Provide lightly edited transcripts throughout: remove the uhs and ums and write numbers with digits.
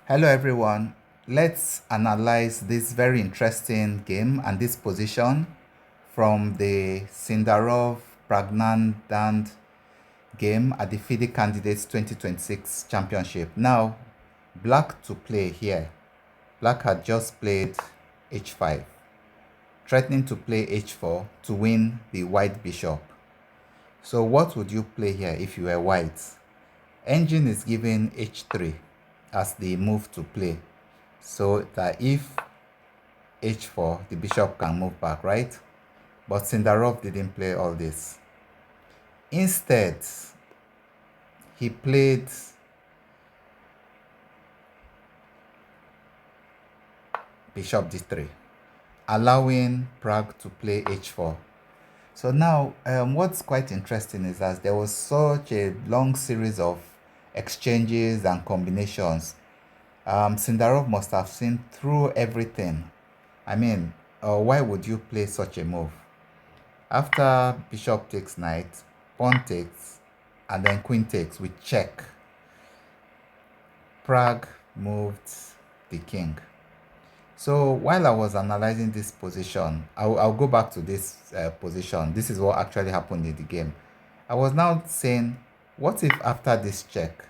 Hello everyone, let's analyze this very interesting game and this position from the Sindarov Praggnanandhaa game at the FIDE Candidates 2026 Championship. Now, black to play here. Black had just played h5, threatening to play h4 to win the white bishop. So what would you play here if you were white? Engine is given h3 as the move to play, so that if h4, the bishop can move back, right? But Sindarov didn't play all this. Instead, he played bishop d3, allowing Pragg to play h4. So now, what's quite interesting is that there was such a long series of exchanges and combinations. Sindarov must have seen through everything. I mean, why would you play such a move? After bishop takes knight, pawn takes, and then queen takes with check, Pragg moved the king. So while I was analyzing this position, I'll go back to this position. This is what actually happened in the game. I was now saying, what if after this check,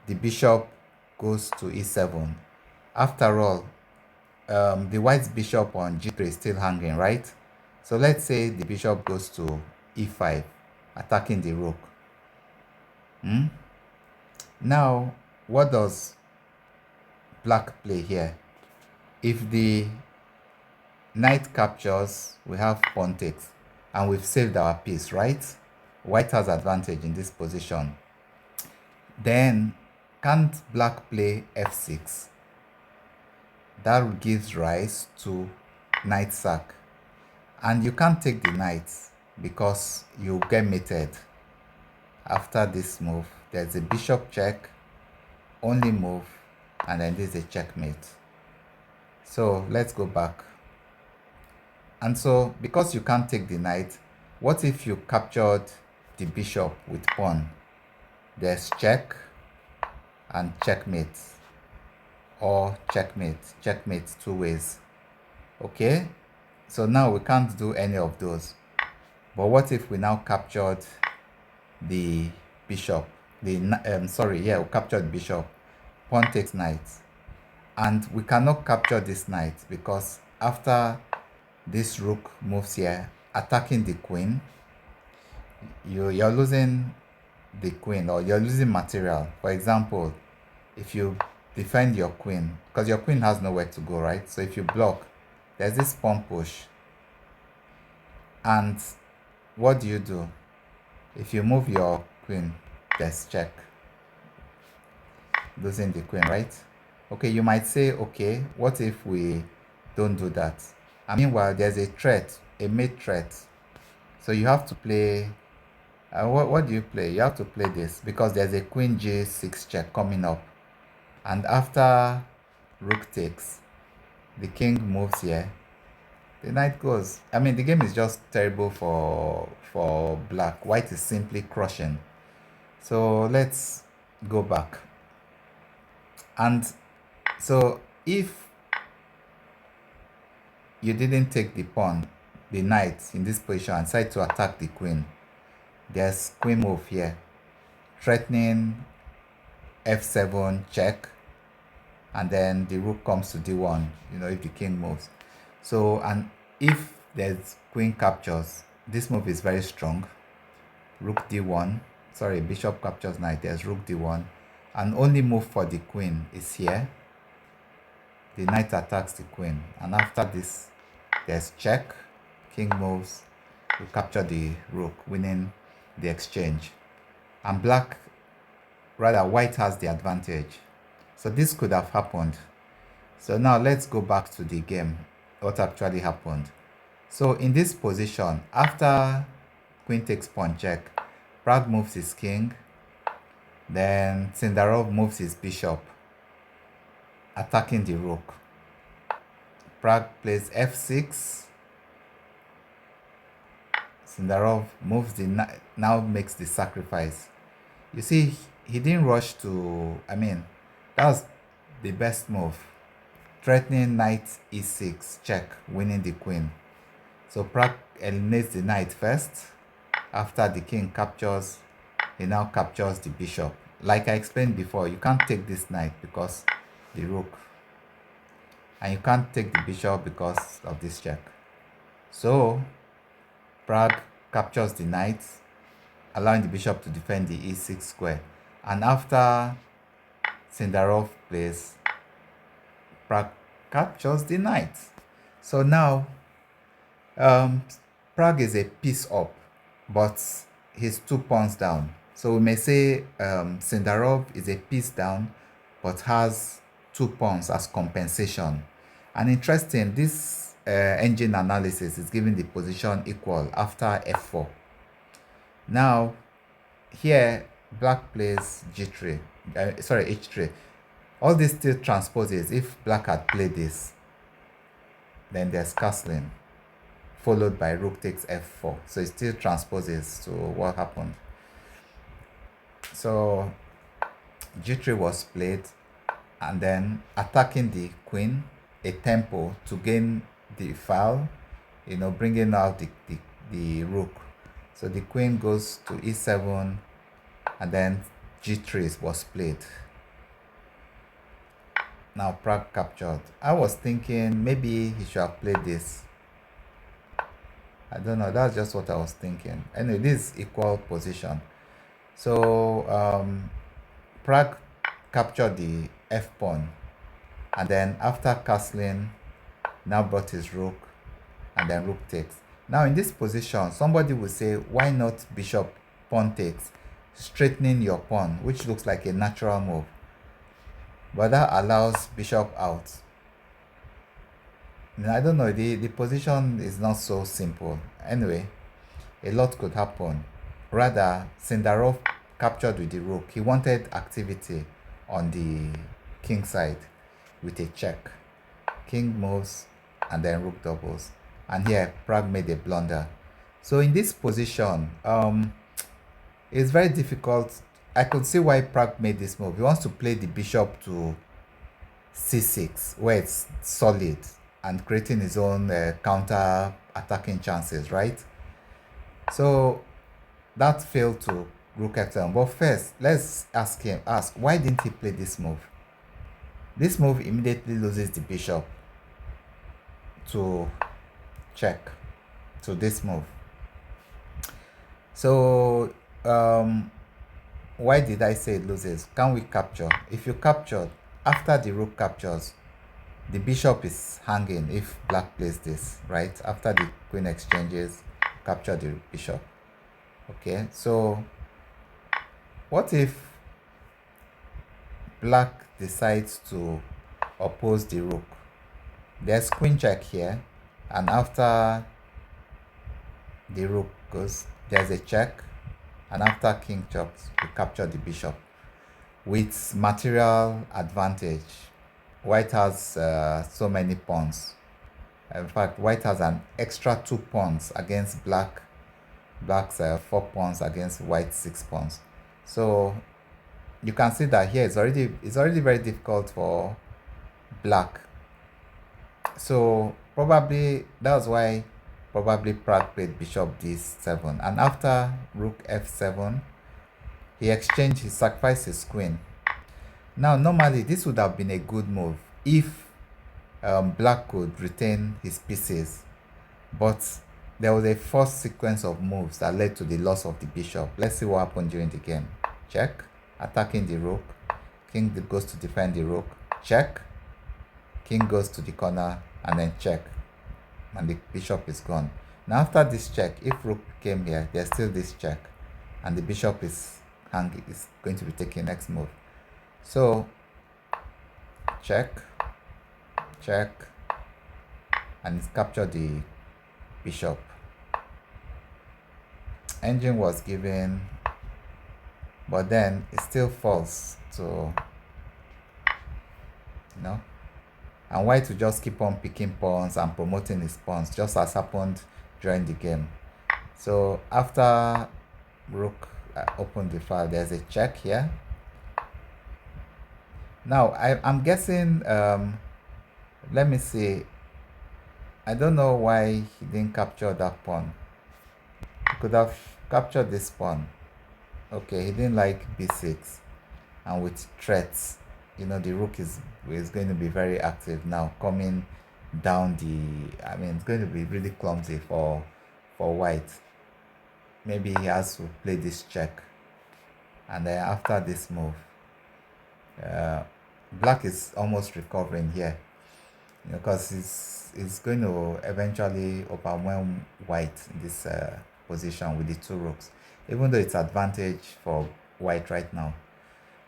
the bishop goes to e7? After all, the white's bishop on g3 is still hanging, right? So let's say the bishop goes to e5, attacking the rook. Now, what does black play here? If the knight captures, we have pawn takes, and we've saved our piece, right? White has advantage in this position. Then, can't black play f6? That gives rise to knight sack. And you can't take the knight because you get mated. After this move, there's a bishop check, only move, and then there's a checkmate. So let's go back. And so, because you can't take the knight, what if you captured the bishop with pawn? There's check and checkmate, or checkmate, two ways. Okay, so now we can't do any of those. But what if we now captured the bishop? We captured bishop, pawn takes knight. And we cannot capture this knight because after this rook moves here, attacking the queen, you're losing the queen, or you're losing material. For example, if you defend your queen, because your queen has nowhere to go, right? So if you block, there's this pawn push. And what do? If you move your queen, there's check. Losing the queen, right? Okay, you might say, okay, what if we don't do that? And meanwhile, there's a threat, a mate threat. So you have to play, what do you play? You have to play this because there's a queen g6 check coming up. And after rook takes, the king moves here. The knight goes. I mean, the game is just terrible for black. White is simply crushing. So let's go back. And so if you didn't take the pawn, the knight in this position, and decide to attack the queen, there's queen move here, threatening f7 check, and then the rook comes to d1, if the king moves. So, and if there's queen captures, this move is very strong. Rook d1, sorry, bishop captures knight, there's rook d1, and only move for the queen is here. The knight attacks the queen, and after this, there's check, king moves, we capture the rook, winning the exchange. And white has the advantage. So this could have happened. So now let's go back to the game, what actually happened. So in this position, after queen takes pawn check, Pragg moves his king, then Sindarov moves his bishop, attacking the rook. Pragg plays f6. Sindarov moves now makes the sacrifice. You see, he didn't rush to, that was the best move. Threatening knight e6, check, winning the queen. So Pragg eliminates the knight first. After the king captures, he now captures the bishop. Like I explained before, you can't take this knight because the rook. And you can't take the bishop because of this check. So Pragg captures the knight, allowing the bishop to defend the e6 square. And after Sindarov plays, Pragg captures the knight. So now Pragg is a piece up, but he's 2 pawns down. So we may say Sindarov is a piece down, but has 2 pawns as compensation. And interesting, this engine analysis is giving the position equal after f4. Now, here black plays g3, h3. All this still transposes. If black had played this, then there's castling, followed by rook takes f4. So it still transposes to what happened. So g3 was played, and then attacking the queen, a tempo to gain the file, bringing out the rook. So the queen goes to e7, and then g3 was played. Now Pragg captured. I was thinking maybe he should have played this. I don't know, that's just what I was thinking. Anyway, this is equal position. So Pragg captured the f pawn, and then after castling, now brought his rook, and then rook takes. Now in this position, somebody will say, why not bishop pawn takes, straightening your pawn, which looks like a natural move, but that allows bishop out. I don't know, the position is not so simple. Anyway, a lot could happen. Rather, Sindarov captured with the rook. He wanted activity on the king side with a check. King moves, and then rook doubles. And here, Pragg made a blunder. So in this position, it's very difficult. I could see why Pragg made this move. He wants to play the bishop to c6, where it's solid, and creating his own counter attacking chances, right? So that failed to rook f7. But first, let's ask why didn't he play this move? This move immediately loses the bishop to check, to this move. So why did I say it loses? Can we capture? If you captured, after the rook captures, the bishop is hanging if black plays this, right? After the queen exchanges, capture the bishop. Okay, so what if black decides to oppose the rook? There's queen check here, and after the rook goes, there's a check, and after king chops, we capture the bishop with material advantage. White has so many pawns. In fact, white has an extra 2 pawns against black. Black's 4 pawns against white's 6 pawns. So you can see that here it's already very difficult for black. So probably that's why Pragg played bishop d7, and after rook f7, he sacrificed his queen. Now normally this would have been a good move if black could retain his pieces, but there was a first sequence of moves that led to the loss of the bishop. Let's see what happened during the game. Check, attacking the rook, king goes to defend the rook, check, king goes to the corner, and then check, and the bishop is gone. Now after this check, if rook came here, there's still this check, and the bishop is going to be taking next move. So check, check, and it's captured the bishop. Engine was given, but then it still falls to, and white will just keep on picking pawns and promoting his pawns, just as happened during the game. So after rook opened the file, there's a check here, Now I'm guessing. Let me see. I don't know why he didn't capture that pawn. He could have captured this pawn. Okay, he didn't like b6, and with threats, the rook is going to be very active now, coming down the. I mean, it's going to be really clumsy for white. Maybe he has to play this check, and then after this move, uh, black is almost recovering here, because it's going to eventually overwhelm white in this position with the two rooks, even though it's advantage for white right now.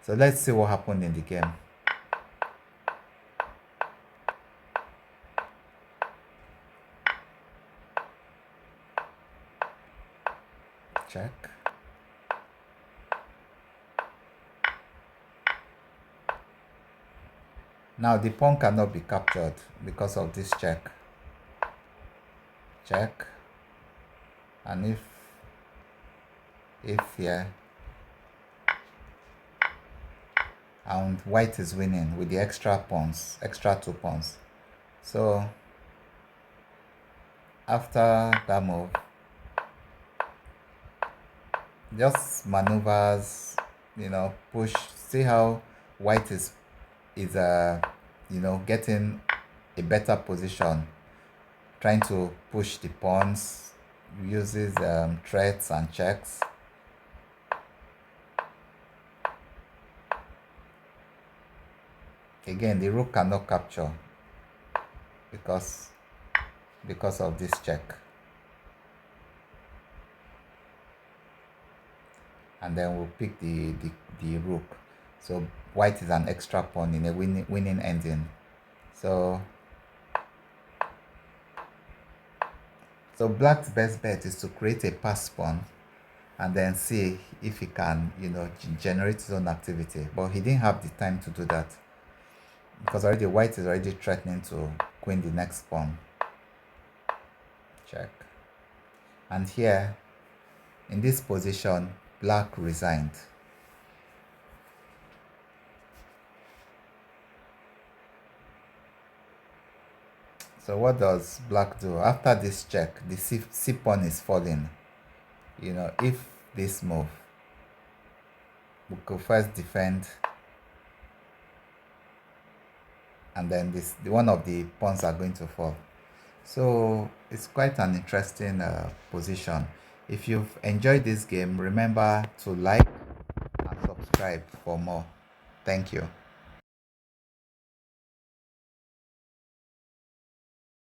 So let's see what happened in the game. Check. Now the pawn cannot be captured because of this check. Check. And if here, and white is winning with the extra pawns, extra 2 pawns. So after that move, just maneuvers, push. See how white is getting a better position, trying to push the pawns, uses threats and checks. Again, the rook cannot capture because of this check. And then we'll pick the rook. So white is an extra pawn in a winning ending. So black's best bet is to create a pass pawn and then see if he can, generate his own activity. But he didn't have the time to do that, because already white is already threatening to queen the next pawn. Check. And here, in this position, black resigned. So what does black do? After this check, the C pawn is falling. If this move, we could first defend, and then one of the pawns are going to fall. So it's quite an interesting position. If you've enjoyed this game, remember to like and subscribe for more. Thank you.